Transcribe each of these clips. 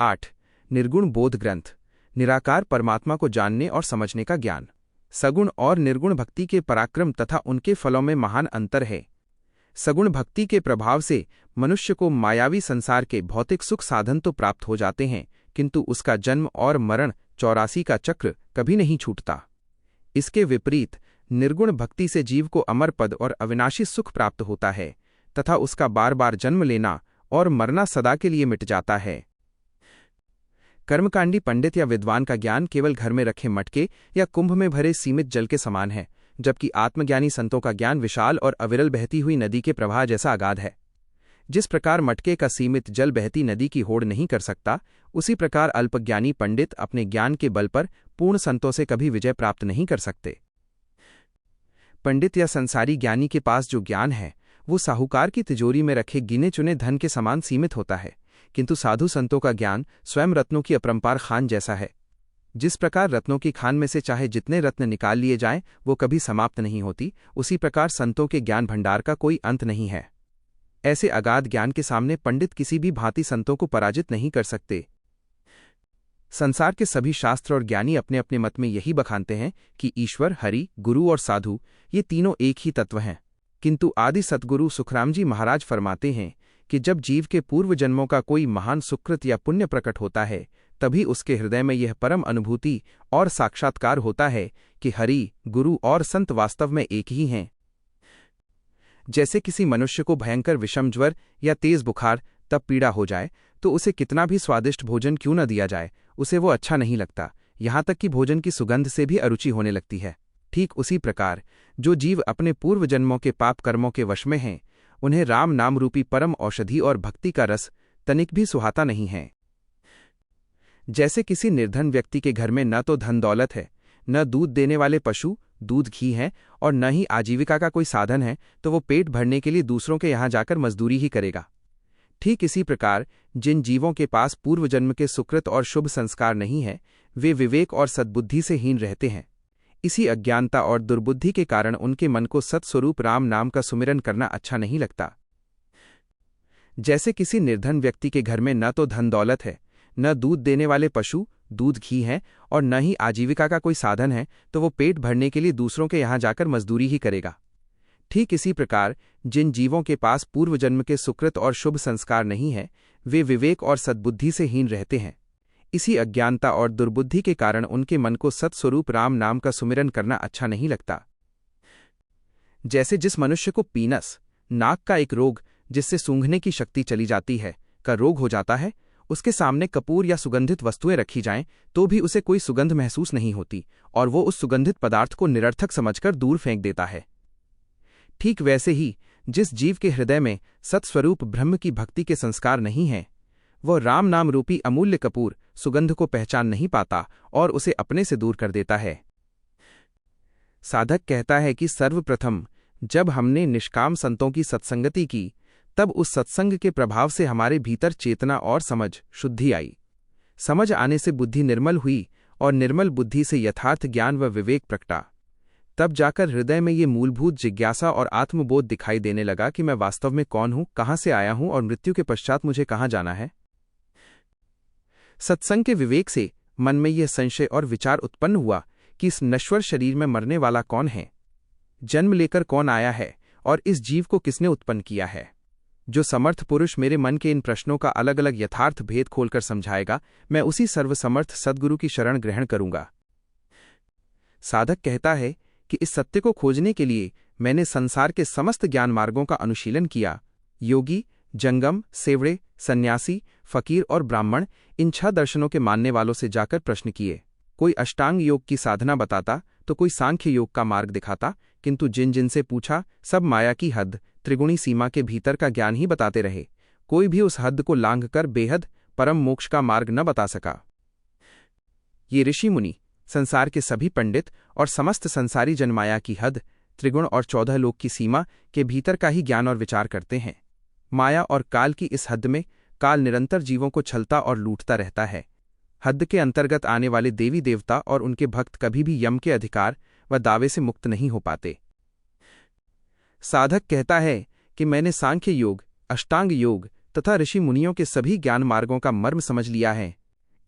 8 निर्गुण बोध ग्रंथ, निराकार परमात्मा को जानने और समझने का ज्ञान। सगुण और निर्गुण भक्ति के पराक्रम तथा उनके फलों में महान अंतर है। सगुण भक्ति के प्रभाव से मनुष्य को मायावी संसार के भौतिक सुख साधन तो प्राप्त हो जाते हैं, किंतु उसका जन्म और मरण 84 का चक्र कभी नहीं छूटता। इसके विपरीत निर्गुण भक्ति से जीव को अमर पद और अविनाशी सुख प्राप्त होता है तथा उसका बार बार जन्म लेना और मरना सदा के लिए मिट जाता है। कर्मकांडी पंडित या विद्वान का ज्ञान केवल घर में रखे मटके या कुंभ में भरे सीमित जल के समान है, जबकि आत्मज्ञानी संतों का ज्ञान विशाल और अविरल बहती हुई नदी के प्रवाह जैसा अगाध है। जिस प्रकार मटके का सीमित जल बहती नदी की होड़ नहीं कर सकता, उसी प्रकार अल्पज्ञानी पंडित अपने ज्ञान के बल पर पूर्ण संतों से कभी विजय प्राप्त नहीं कर सकते। पंडित या संसारी ज्ञानी के पास जो ज्ञान है वो साहूकार की तिजोरी में रखे गिने चुने धन के समान सीमित होता है, किंतु साधु संतों का ज्ञान स्वयं रत्नों की अपरंपार खान जैसा है। जिस प्रकार रत्नों की खान में से चाहे जितने रत्न निकाल लिए जाएं वो कभी समाप्त नहीं होती, उसी प्रकार संतों के ज्ञान भंडार का कोई अंत नहीं है। ऐसे अगाध ज्ञान के सामने पंडित किसी भी भांति संतों को पराजित नहीं कर सकते। संसार के सभी शास्त्र और ज्ञानी अपने अपने मत में यही बखानते हैं कि ईश्वर, हरि, गुरु और साधु ये तीनों एक ही तत्व हैं, किंतु आदि सतगुरु सुखराम जी महाराज फरमाते हैं कि जब जीव के पूर्व जन्मों का कोई महान सुकृत या पुण्य प्रकट होता है, तभी उसके हृदय में यह परम अनुभूति और साक्षात्कार होता है कि हरि, गुरु और संत वास्तव में एक ही हैं। जैसे किसी मनुष्य को भयंकर विषम ज्वर या तेज बुखार तब पीड़ा हो जाए तो उसे कितना भी स्वादिष्ट भोजन क्यों न दिया जाए, उसे वो अच्छा नहीं लगता, यहाँ तक कि भोजन की सुगंध से भी अरुचि होने लगती है। ठीक उसी प्रकार जो जीव अपने पूर्व जन्मों के पाप कर्मों के वश में हैं, उन्हें राम नाम रूपी परम औषधि और भक्ति का रस तनिक भी सुहाता नहीं है। जैसे किसी निर्धन व्यक्ति के घर में न तो धन दौलत है, न दूध देने वाले पशु दूध घी है और न ही आजीविका का कोई साधन है, तो वो पेट भरने के लिए दूसरों के यहाँ जाकर मजदूरी ही करेगा। ठीक इसी प्रकार जिन जीवों के पास पूर्व जन्म के सुकृत और शुभ संस्कार नहीं है, वे विवेक और सद्बुद्धि से हीन रहते हैं। इसी अज्ञानता और दुर्बुद्धि के कारण उनके मन को सत्स्वरूप राम नाम का सुमिरन करना अच्छा नहीं लगता। जैसे किसी निर्धन व्यक्ति के घर में न तो धन दौलत है, न दूध देने वाले पशु दूध घी है और न ही आजीविका का कोई साधन है, तो वो पेट भरने के लिए दूसरों के यहाँ जाकर मजदूरी ही करेगा। ठीक इसी प्रकार जिन जीवों के पास पूर्व जन्म के सुकृत और शुभ संस्कार नहीं है, वे विवेक और सद्बुद्धि से हीन रहते हैं। इसी अज्ञानता और दुर्बुद्धि के कारण उनके मन को सत्स्वरूप राम नाम का सुमिरन करना अच्छा नहीं लगता। जैसे जिस मनुष्य को पीनस, नाक का एक रोग जिससे सूंघने की शक्ति चली जाती है, का रोग हो जाता है, उसके सामने कपूर या सुगंधित वस्तुएं रखी जाएं तो भी उसे कोई सुगंध महसूस नहीं होती और वो उस सुगंधित पदार्थ को निरर्थक समझकर दूर फेंक देता है। ठीक वैसे ही जिस जीव के हृदय में सत्स्वरूप ब्रह्म की भक्ति के संस्कार नहीं हैं, वह राम नाम रूपी अमूल्य कपूर सुगंध को पहचान नहीं पाता और उसे अपने से दूर कर देता है। साधक कहता है कि सर्वप्रथम जब हमने निष्काम संतों की सत्संगति की, तब उस सत्संग के प्रभाव से हमारे भीतर चेतना और समझ शुद्धि आई। समझ आने से बुद्धि निर्मल हुई और निर्मल बुद्धि से यथार्थ ज्ञान व विवेक प्रकटा। तब जाकर हृदय में ये मूलभूत जिज्ञासा और आत्मबोध दिखाई देने लगा कि मैं वास्तव में कौन हूँ, कहाँ से आया हूँ और मृत्यु के पश्चात मुझे कहाँ जाना है। सत्संग के विवेक से मन में यह संशय और विचार उत्पन्न हुआ कि इस नश्वर शरीर में मरने वाला कौन है, जन्म लेकर कौन आया है और इस जीव को किसने उत्पन्न किया है। जो समर्थ पुरुष मेरे मन के इन प्रश्नों का अलग अलग यथार्थ भेद खोलकर समझाएगा, मैं उसी सर्वसमर्थ सद्गुरु की शरण ग्रहण करूंगा। साधक कहता है कि इस सत्य को खोजने के लिए मैंने संसार के समस्त ज्ञान मार्गों का अनुशीलन किया। योगी, जंगम, सेवड़े, सन्यासी, फकीर और ब्राह्मण, इन 6 दर्शनों के मानने वालों से जाकर प्रश्न किए। कोई अष्टांग योग की साधना बताता तो कोई सांख्य योग का मार्ग दिखाता, किंतु जिन जिनसे पूछा सब माया की हद, त्रिगुणी सीमा के भीतर का ज्ञान ही बताते रहे। कोई भी उस हद को लांघकर बेहद परम मोक्ष का मार्ग न बता सका। ये ऋषि मुनि, संसार के सभी पंडित और समस्त संसारी जनमाया की हद, त्रिगुण और 14 लोक की सीमा के भीतर का ही ज्ञान और विचार करते हैं। माया और काल की इस हद में काल निरंतर जीवों को छलता और लूटता रहता है। हद के अंतर्गत आने वाले देवी देवता और उनके भक्त कभी भी यम के अधिकार व दावे से मुक्त नहीं हो पाते। साधक कहता है कि मैंने सांख्य योग, अष्टांग योग, तथा ऋषि मुनियों के सभी ज्ञान मार्गों का मर्म समझ लिया है।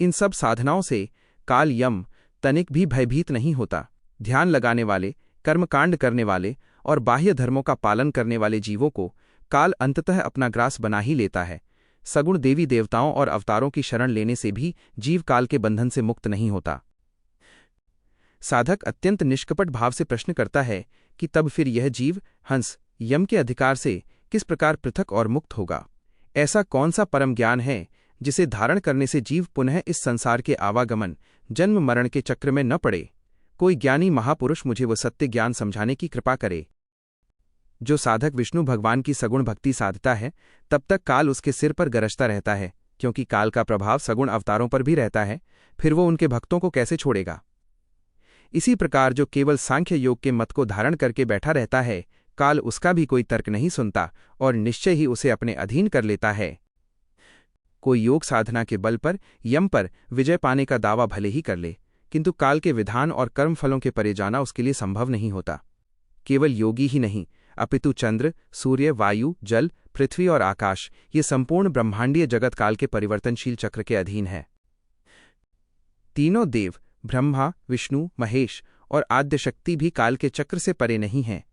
इन सब साधनाओं से काल यम तनिक भी भयभीत नहीं होता। ध्यान लगाने वाले, कर्मकांड करने वाले और बाह्य धर्मों का पालन करने वाले जीवों को काल अंततः अपना ग्रास बना ही लेता है। सगुण देवी देवताओं और अवतारों की शरण लेने से भी जीव काल के बंधन से मुक्त नहीं होता। साधक अत्यंत निष्कपट भाव से प्रश्न करता है कि तब फिर यह जीव हंस यम के अधिकार से किस प्रकार पृथक और मुक्त होगा? ऐसा कौन सा परम ज्ञान है जिसे धारण करने से जीव पुनः इस संसार के आवागमन, जन्म मरण के चक्र में न पड़े? कोई ज्ञानी महापुरुष मुझे वो सत्य ज्ञान समझाने की कृपा करे। जो साधक विष्णु भगवान की सगुण भक्ति साधता है, तब तक काल उसके सिर पर गरजता रहता है, क्योंकि काल का प्रभाव सगुण अवतारों पर भी रहता है। फिर वो उनके भक्तों को कैसे छोड़ेगा? इसी प्रकार जो केवल सांख्य योग के मत को धारण करके बैठा रहता है, काल उसका भी कोई तर्क नहीं सुनता और निश्चय ही उसे अपने अधीन कर लेता है। कोई योग साधना के बल पर यम पर विजय पाने का दावा भले ही कर ले, किंतु काल के विधान और कर्मफलों के परे जाना उसके लिए संभव नहीं होता। केवल योगी ही नहीं, अपितु चंद्र, सूर्य, वायु, जल, पृथ्वी और आकाश, ये संपूर्ण ब्रह्मांडीय जगत काल के परिवर्तनशील चक्र के अधीन है। तीनों देव ब्रह्मा, विष्णु, महेश और आद्यशक्ति भी काल के चक्र से परे नहीं हैं,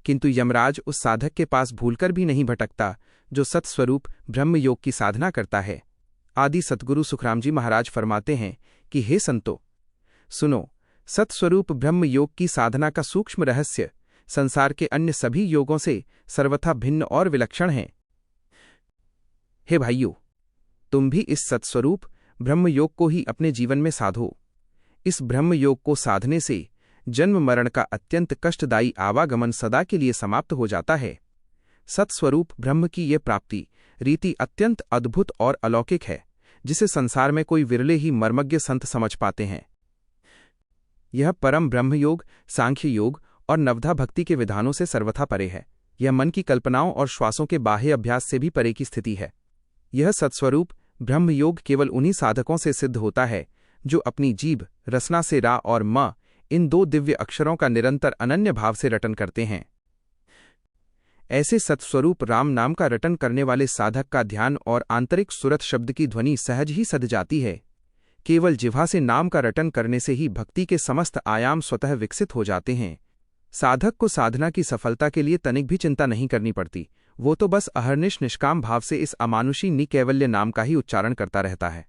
किंतु यमराज उस साधक के पास भूलकर भी नहीं भटकता जो सत्स्वरूप ब्रह्मयोग की साधना करता है। आदि सतगुरु सुखराम जी महाराज फरमाते हैं कि हे संतो, सुनो, सत्स्वरूप ब्रह्मयोग की साधना का सूक्ष्म रहस्य संसार के अन्य सभी योगों से सर्वथा भिन्न और विलक्षण है। हे भाइयों, तुम भी इस सत्स्वरूप ब्रह्मयोग को ही अपने जीवन में साधो। इस ब्रह्मयोग को साधने से जन्म मरण का अत्यंत कष्टदायी आवागमन सदा के लिए समाप्त हो जाता है। सत्स्वरूप ब्रह्म की ये प्राप्ति रीति अत्यंत अद्भुत और अलौकिक है, जिसे संसार में कोई विरले ही मर्मज्ञ संत समझ पाते हैं। यह परम ब्रह्मयोग सांख्य योग और नवधा भक्ति के विधानों से सर्वथा परे है। यह मन की कल्पनाओं और श्वासों के बाह्य अभ्यास से भी परे की स्थिति है। यह सत्स्वरूप ब्रह्मयोग केवल उन्हीं साधकों से सिद्ध होता है जो अपनी जीभ, रसना से रा और म इन दो दिव्य अक्षरों का निरंतर अनन्य भाव से रटन करते हैं। ऐसे सत्स्वरूप राम नाम का रटन करने वाले साधक का ध्यान और आंतरिक सुरत शब्द की ध्वनि सहज ही सध जाती है। केवल जिह्वा से नाम का रटन करने से ही भक्ति के समस्त आयाम स्वतः विकसित हो जाते हैं। साधक को साधना की सफलता के लिए तनिक भी चिंता नहीं करनी पड़ती। वो तो बस अहर्निश निष्काम भाव से इस अमानुषी निकैवल्य नाम का ही उच्चारण करता रहता है।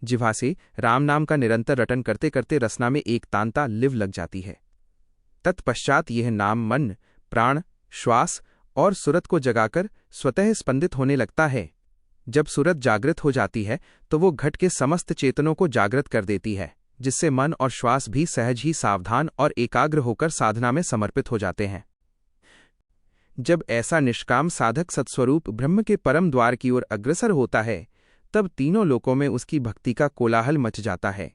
जिह्वा से राम नाम का निरंतर रटन करते करते रसना में एक तांता लिव लग जाती है। तत्पश्चात यह नाम मन, प्राण, श्वास और सुरत को जगाकर स्वतः स्पंदित होने लगता है। जब सुरत जागृत हो जाती है तो वो घट के समस्त चेतनों को जागृत कर देती है, जिससे मन और श्वास भी सहज ही सावधान और एकाग्र होकर साधना में समर्पित हो जाते हैं। जब ऐसा निष्काम साधक सत्स्वरूप ब्रह्म के परम द्वार की ओर अग्रसर होता है, तब तीनों लोकों में उसकी भक्ति का कोलाहल मच जाता है।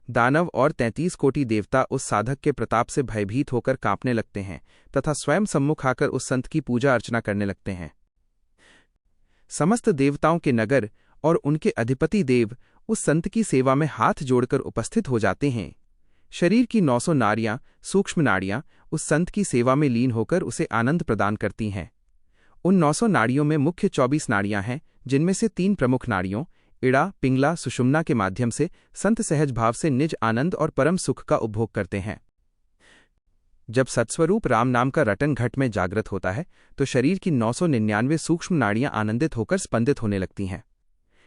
दानव और 33 कोटि देवता उस साधक के प्रताप से भयभीत होकर कांपने लगते हैं तथा स्वयं सम्मुख आकर उस संत की पूजा अर्चना करने लगते हैं। समस्त देवताओं के नगर और उनके अधिपति देव उस संत की सेवा में हाथ जोड़कर उपस्थित हो जाते हैं। शरीर की 900 नाड़ियां, सूक्ष्म नाड़ियां उस संत की सेवा में लीन होकर उसे आनंद प्रदान करती हैं। उन 900 नाड़ियों में मुख्य 24 नाड़ियां हैं, जिनमें से 3 प्रमुख नाड़ियों इड़ा, पिंगला, सुषुम्ना के माध्यम से संत सहज भाव से निज आनंद और परम सुख का उपभोग करते हैं। जब सत्स्वरूप राम नाम का रटन घट में जागृत होता है तो शरीर की 999 सूक्ष्म नाड़ियां आनंदित होकर स्पंदित होने लगती हैं।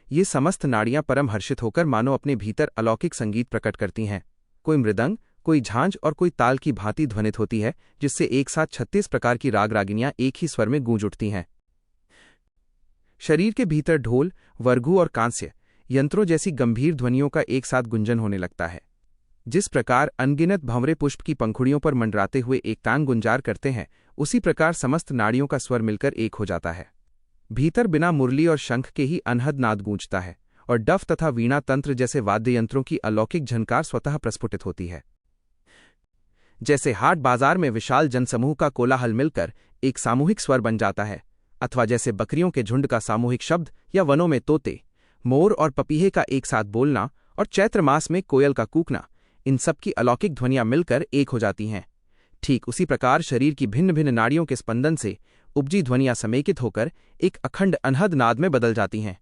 ये समस्त नाड़ियां परम हर्षित होकर मानो अपने भीतर अलौकिक संगीत प्रकट करती हैं। कोई मृदंग, कोई झांझ और कोई ताल की भांति ध्वनित होती है, जिससे एक साथ 36 प्रकार की राग रागिनियां एक ही स्वर में गूंज उठती हैं। शरीर के भीतर ढोल, वर्घु और कांस्य यंत्रों जैसी गंभीर ध्वनियों का एक साथ गुंजन होने लगता है। जिस प्रकार अनगिनत भंवरे पुष्प की पंखुड़ियों पर मंडराते हुए एकतांग गुंजार करते हैं, उसी प्रकार समस्त नाड़ियों का स्वर मिलकर एक हो जाता है। भीतर बिना मुरली और शंख के ही अनहद नाद गूंजता है और डफ तथा वीणा तंत्र जैसे वाद्य यंत्रों की अलौकिक झनकार स्वतः प्रस्फुटित होती है। जैसे हाट बाजार में विशाल जनसमूह का कोलाहल मिलकर एक सामूहिक स्वर बन जाता है, अथवा जैसे बकरियों के झुंड का सामूहिक शब्द या वनों में तोते, मोर और पपीहे का एक साथ बोलना और चैत्र मास में कोयल का कूकना, इन सब की अलौकिक ध्वनियां मिलकर एक हो जाती हैं। ठीक उसी प्रकार शरीर की भिन्न भिन्न नाड़ियों के स्पंदन से उपजी ध्वनियां समेकित होकर एक अखंड अनहद नाद में बदल जाती हैं।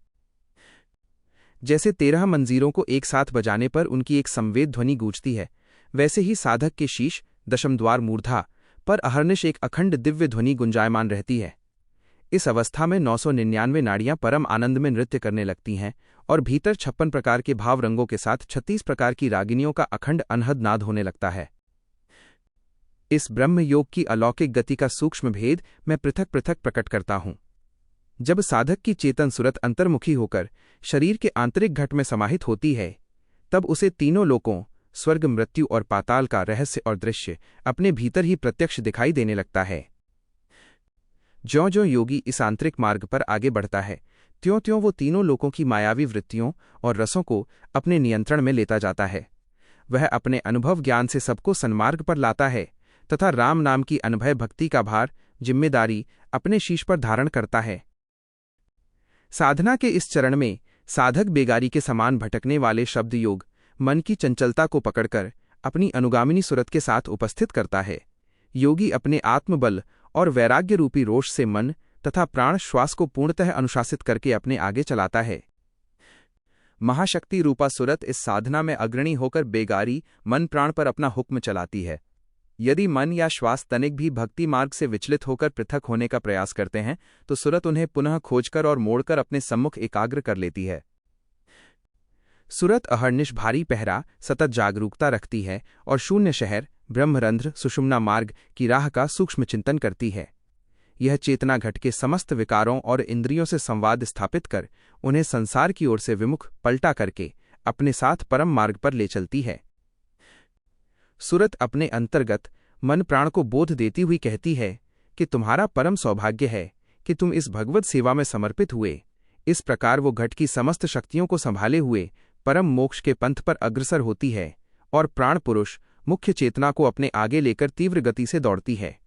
जैसे 13 मंजीरों को एक साथ बजाने पर उनकी एक संवेद ध्वनि गूंजती है, वैसे ही साधक के शीश दशमद्वार मूर्धा पर अहर्निश एक अखंड दिव्य ध्वनि गुंजायमान रहती है। इस अवस्था में 999 नाड़ियां परम आनंद में नृत्य करने लगती हैं और भीतर 56 प्रकार के भाव रंगों के साथ 36 प्रकार की रागिनियों का अखंड अनहद नाद होने लगता है। इस ब्रह्म योग की अलौकिक गति का सूक्ष्म भेद मैं पृथक पृथक प्रकट करता हूं। जब साधक की चेतन सुरत अंतर्मुखी होकर शरीर के आंतरिक घट में समाहित होती है, तब उसे तीनों लोकों स्वर्ग, मृत्यु और पाताल का रहस्य और दृश्य अपने भीतर ही प्रत्यक्ष दिखाई देने लगता है। ज्यों-ज्यों योगी इस आंतरिक मार्ग पर आगे बढ़ता है, त्यों-त्यों वो तीनों लोकों की मायावी वृत्तियों और रसों को अपने नियंत्रण में लेता जाता है। वह अपने अनुभव ज्ञान से सबको सन्मार्ग पर लाता है तथा राम नाम की अनभय भक्ति का भार, जिम्मेदारी अपने शीश पर धारण करता है। साधना के इस चरण में साधक बेगारी के समान भटकने वाले शब्द योग मन की चंचलता को पकड़कर अपनी अनुगामिनी सुरत के साथ उपस्थित करता है। योगी अपने आत्मबल और वैराग्य रूपी रोष से मन तथा प्राण श्वास को पूर्णतः अनुशासित करके अपने आगे चलाता है। महाशक्ति रूपा सुरत इस साधना में अग्रणी होकर बेगारी मन प्राण पर अपना हुक्म चलाती है। यदि मन या श्वास तनिक भी भक्ति मार्ग से विचलित होकर पृथक होने का प्रयास करते हैं, तो सुरत उन्हें पुनः खोजकर और मोड़कर अपने सम्मुख एकाग्र कर लेती है। सुरत अहर्निश भारी पहरा सतत जागरूकता रखती है और शून्य शहर, ब्रह्मरंध्र, सुषुम्ना मार्ग की राह का सूक्ष्म चिंतन करती है। यह चेतना घट के समस्त विकारों और इंद्रियों से संवाद स्थापित कर उन्हें संसार की ओर से विमुख पलटा करके अपने साथ परम मार्ग पर ले चलती है। सुरत अपने अंतर्गत मन प्राण को बोध देती हुई कहती है कि तुम्हारा परम सौभाग्य है कि तुम इस भगवत सेवा में समर्पित हुए। इस प्रकार वो घट की समस्त शक्तियों को संभाले हुए परम मोक्ष के पंथ पर अग्रसर होती है और प्राण पुरुष मुख्य चेतना को अपने आगे लेकर तीव्र गति से दौड़ती है।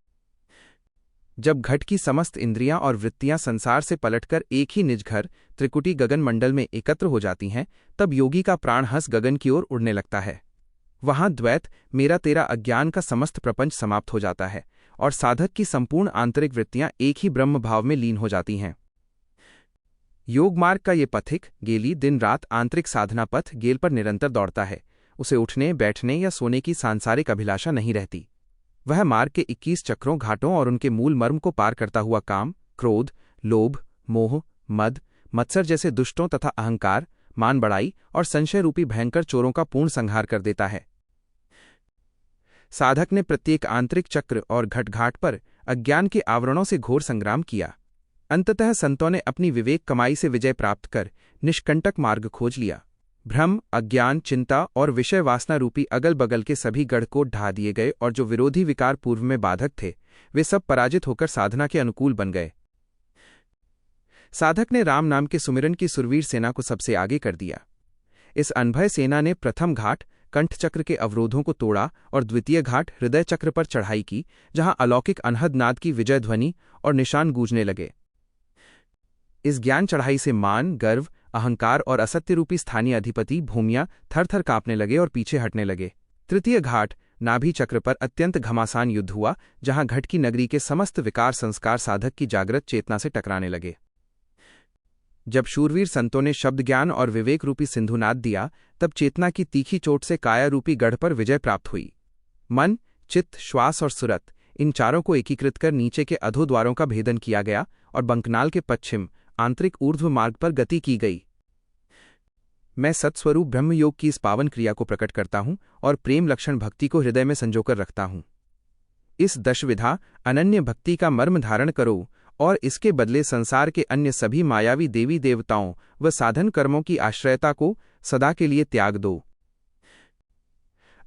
जब घट की समस्त इंद्रियां और वृत्तियां संसार से पलटकर एक ही निज घर त्रिकुटी गगन मंडल में एकत्र हो जाती हैं, तब योगी का प्राण हंस गगन की ओर उड़ने लगता है। वहां द्वैत मेरा तेरा अज्ञान का समस्त प्रपंच समाप्त हो जाता है और साधक की संपूर्ण आंतरिक वृत्तियां एक ही ब्रह्म भाव में लीन हो जाती हैं। योग मार्ग का ये पथिक गेली दिन रात आंतरिक साधना पथ गेल पर निरंतर दौड़ता है। उसे उठने, बैठने या सोने की सांसारिक अभिलाषा नहीं रहती। वह मार्ग के 21 चक्रों, घाटों और उनके मूल मर्म को पार करता हुआ काम, क्रोध, लोभ, मोह, मद, मत्सर जैसे दुष्टों तथा अहंकार, मान बढ़ाई और संशय रूपी भयंकर चोरों का पूर्ण संहार कर देता है। साधक ने प्रत्येक आंतरिक चक्र और घटघाट पर अज्ञान के आवरणों से घोर संग्राम किया। अंततः संतों ने अपनी विवेक कमाई से विजय प्राप्त कर निष्कंटक मार्ग खोज लिया। भ्रम, अज्ञान, चिंता और विषय वासना रूपी अगल बगल के सभी गढ़ को ढा दिए गए और जो विरोधी विकार पूर्व में बाधक थे, वे सब पराजित होकर साधना के अनुकूल बन गए। साधक ने राम नाम के सुमिरन की सुरवीर सेना को सबसे आगे कर दिया। इस अनभय सेना ने प्रथम घाट कंठ चक्र के अवरोधों को तोड़ा और द्वितीय घाट हृदय चक्र पर चढ़ाई की, जहां अलौकिक अनहद नाद की विजय ध्वनि और निशान गूंजने लगे। इस ज्ञान चढ़ाई से मान, गर्व, अहंकार और असत्य रूपी स्थानीय अधिपति भूमियां थर थर कांपने लगे और पीछे हटने लगे। तृतीय घाट नाभि चक्र पर अत्यंत घमासान युद्ध हुआ, जहां घट की नगरी के समस्त विकार संस्कार साधक की जागृत चेतना से टकराने लगे। जब शूरवीर संतों ने शब्द ज्ञान और विवेक रूपी सिंधुनाद दिया, तब चेतना की तीखी चोट से काया रूपी गढ़ पर विजय प्राप्त हुई। मन, चित्त, श्वास और सुरत, इन चारों को एकीकृत कर नीचे के अधोद्वारों का भेदन किया गया और बंकनाल के पश्चिम आंतरिक ऊर्ध्व मार्ग पर गति की गई। मैं सत्स्वरूप ब्रह्मयोग की इस पावन क्रिया को प्रकट करता हूं और प्रेम लक्षण भक्ति को हृदय में संजोकर रखता हूं। इस दशविधा अनन्य भक्ति का मर्म धारण करो और इसके बदले संसार के अन्य सभी मायावी देवी देवताओं व साधन कर्मों की आश्रयता को सदा के लिए त्याग दो।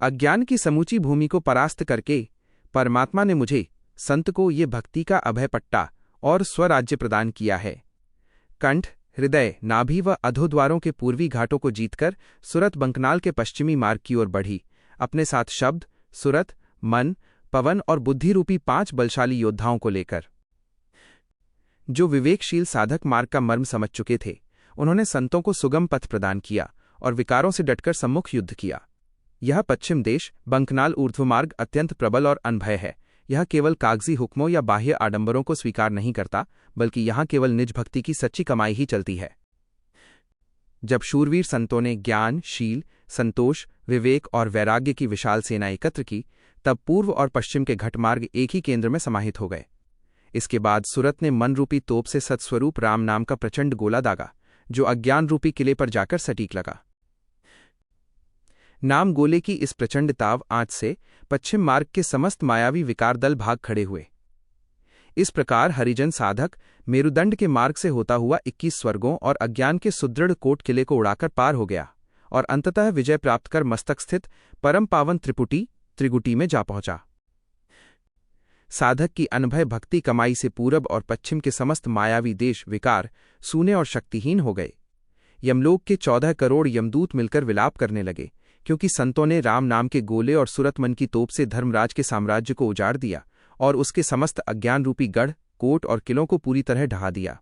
अज्ञान की समूची भूमि को परास्त करके परमात्मा ने मुझे, संत को, ये भक्ति का अभय पट्टा और स्वराज्य प्रदान किया है। कंठ, हृदय, नाभि व अधोद्वारों के पूर्वी घाटों को जीतकर सुरत बंकनाल के पश्चिमी मार्ग की ओर बढ़ी, अपने साथ शब्द, सुरत, मन, पवन और बुद्धि रूपी 5 बलशाली योद्धाओं को लेकर। जो विवेकशील साधक मार्ग का मर्म समझ चुके थे, उन्होंने संतों को सुगम पथ प्रदान किया और विकारों से डटकर सम्मुख युद्ध किया। यह पश्चिम देश बंकनाल ऊर्ध्वमार्ग अत्यंत प्रबल और अनभय है, यह केवल कागजी हुक्मों या बाह्य आडंबरों को स्वीकार नहीं करता, बल्कि यहाँ केवल निज भक्ति की सच्ची कमाई ही चलती है। जब शूरवीर संतों ने ज्ञान, शील, संतोष, विवेक और वैराग्य की विशाल सेना एकत्र की, तब पूर्व और पश्चिम के घटमार्ग एक ही केंद्र में समाहित हो गए। इसके बाद सुरत ने मन रूपी तोप से सत्स्वरूप राम नाम का प्रचंड गोला दागा, जो अज्ञान रूपी किले पर जाकर सटीक लगा। नाम गोले की इस प्रचंड ताव आंच से पश्चिम मार्ग के समस्त मायावी विकार दल भाग खड़े हुए। इस प्रकार हरिजन साधक मेरुदंड के मार्ग से होता हुआ 21 स्वर्गों और अज्ञान के सुदृढ़ कोट किले को उड़ाकर पार हो गया और अंततः विजय प्राप्त कर मस्तक स्थित परम पावन त्रिगुटी में जा पहुंचा। साधक की अनभय भक्ति कमाई से पूरब और पश्चिम के समस्त मायावी देश विकार सूने और शक्तिहीन हो गए। यमलोक के 14 करोड़ यमदूत मिलकर विलाप करने लगे, क्योंकि संतों ने राम नाम के गोले और सुरतमन की तोप से धर्मराज के साम्राज्य को उजाड़ दिया और उसके समस्त अज्ञान रूपी गढ़, कोट और किलों को पूरी तरह ढहा दिया।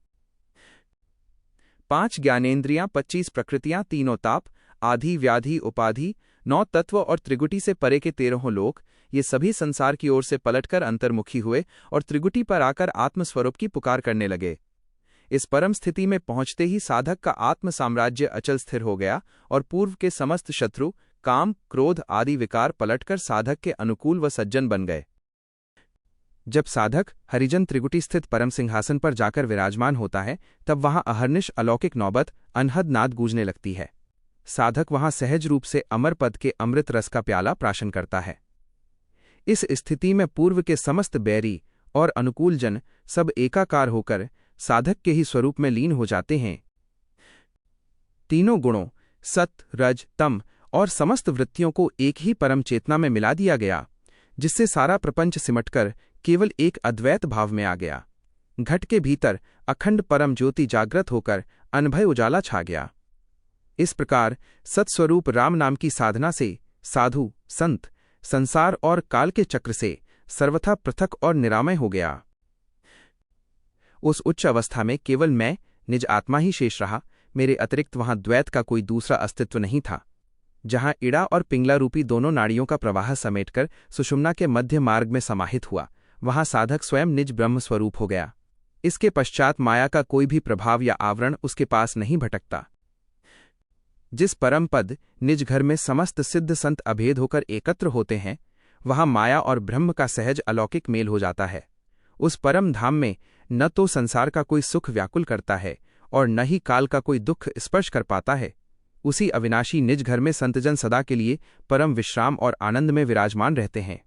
5 ज्ञानेंद्रियां, 25 प्रकृतियां, तीनों ताप, आधि, व्याधि, उपाधि, 9 तत्व और त्रिगुटी से परे के 13 लोक, ये सभी संसार की ओर से पलटकर अंतर्मुखी हुए और त्रिगुटी पर आकर आत्मस्वरूप की पुकार करने लगे। इस परम स्थिति में पहुंचते ही साधक का आत्म साम्राज्य अचल स्थिर हो गया और पूर्व के समस्त शत्रु, काम, क्रोध आदि विकार पलटकर साधक के अनुकूल व सज्जन बन गए। जब साधक हरिजन त्रिगुटी स्थित परम सिंहासन पर जाकर विराजमान होता है, तब वहां अहर्निश अलौकिक नौबत अनहद नाद गूंजने लगती है। साधक वहां सहज रूप से अमर पद के अमृत रस का प्याला प्राशन करता है। इस स्थिति में पूर्व के समस्त बैरी और अनुकूल जन सब एकाकार होकर साधक के ही स्वरूप में लीन हो जाते हैं। तीनों गुणों सत, रज, तम और समस्त वृत्तियों को एक ही परम चेतना में मिला दिया गया, जिससे सारा प्रपंच सिमटकर केवल एक अद्वैत भाव में आ गया। घट के भीतर अखंड परम ज्योति जागृत होकर अनभय उजाला छा गया। इस प्रकार सत्स्वरूप राम नाम की साधना से साधु, संत, संसार और काल के चक्र से सर्वथा पृथक और निरामय हो गया। उस उच्च अवस्था में केवल मैं, निज आत्मा ही शेष रहा। मेरे अतिरिक्त वहां द्वैत का कोई दूसरा अस्तित्व नहीं था। जहां इड़ा और पिंगला रूपी दोनों नाड़ियों का प्रवाह समेटकर सुषुम्ना के मध्य मार्ग में समाहित हुआ, वहां साधक स्वयं निज ब्रह्म स्वरूप हो गया। इसके पश्चात माया का कोई भी प्रभाव या आवरण उसके पास नहीं भटकता। जिस परम पद निज घर में समस्त सिद्ध संत अभेद होकर एकत्र होते हैं, वहां माया और ब्रह्म का सहज अलौकिक मेल हो जाता है। उस परम धाम में न तो संसार का कोई सुख व्याकुल करता है और न ही काल का कोई दुख स्पर्श कर पाता है। उसी अविनाशी निज घर में संतजन सदा के लिए परम विश्राम और आनंद में विराजमान रहते हैं।